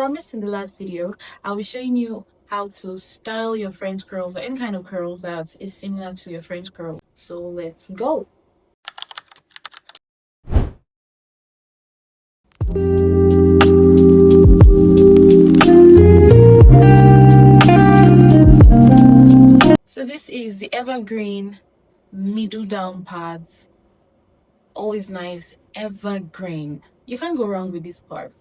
promised in the last video, I'll be showing you how to style your French curls or any kind of curls that is similar to your French curl. So let's go. So this is the evergreen middle down pads. Always nice, evergreen. You can't go wrong with this part.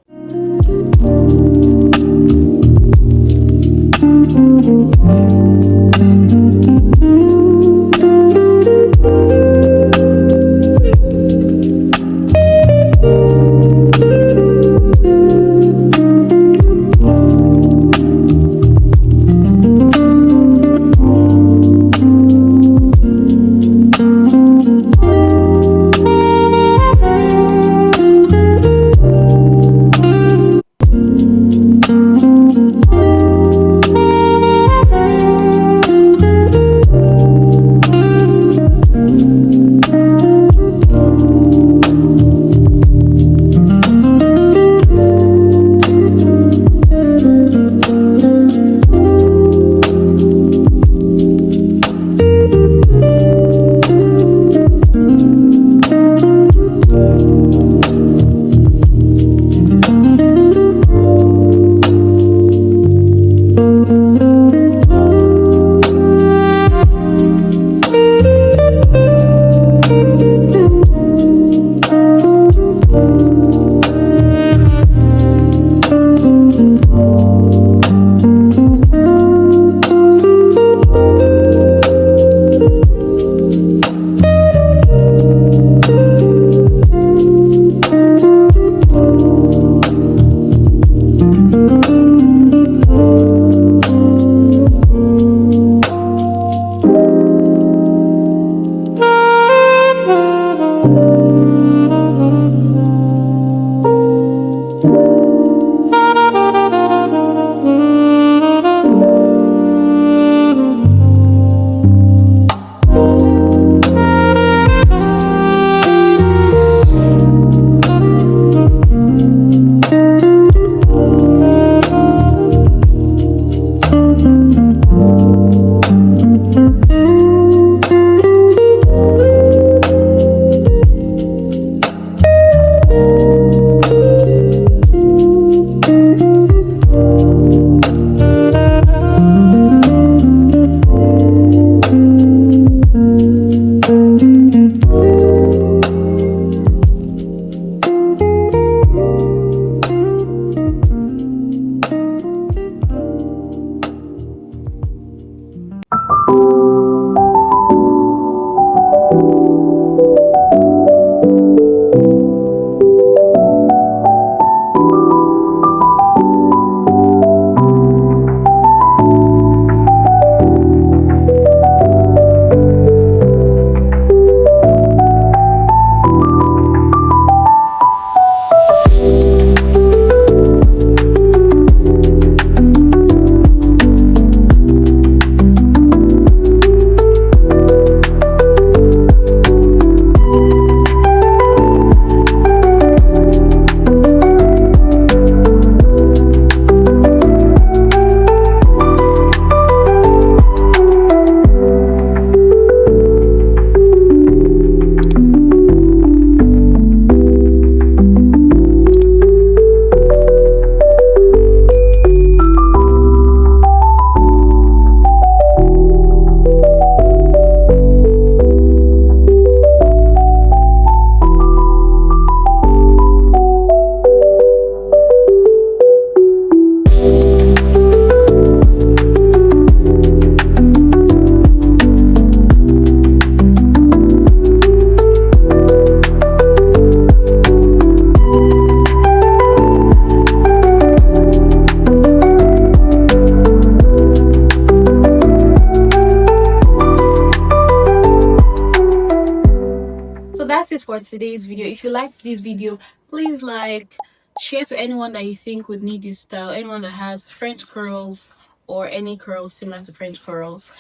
That's it for today's video. If you liked this video, please like, share to anyone that you think would need this style, anyone that has French curls or any curls similar to French curls.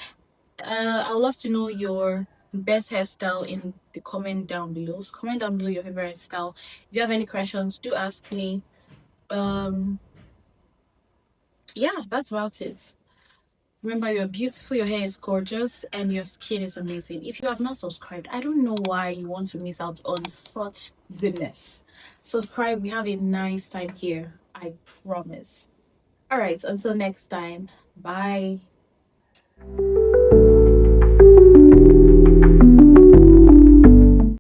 I'd love to know your best hairstyle in the comment down below. So comment down below your favorite style. If you have any questions, do ask me. um yeah, that's about it. Remember, you're beautiful, your hair is gorgeous, and your skin is amazing. If you have not subscribed, I don't know why you want to miss out on such goodness. Subscribe, we have a nice time here. I promise. All right, until next time. Bye.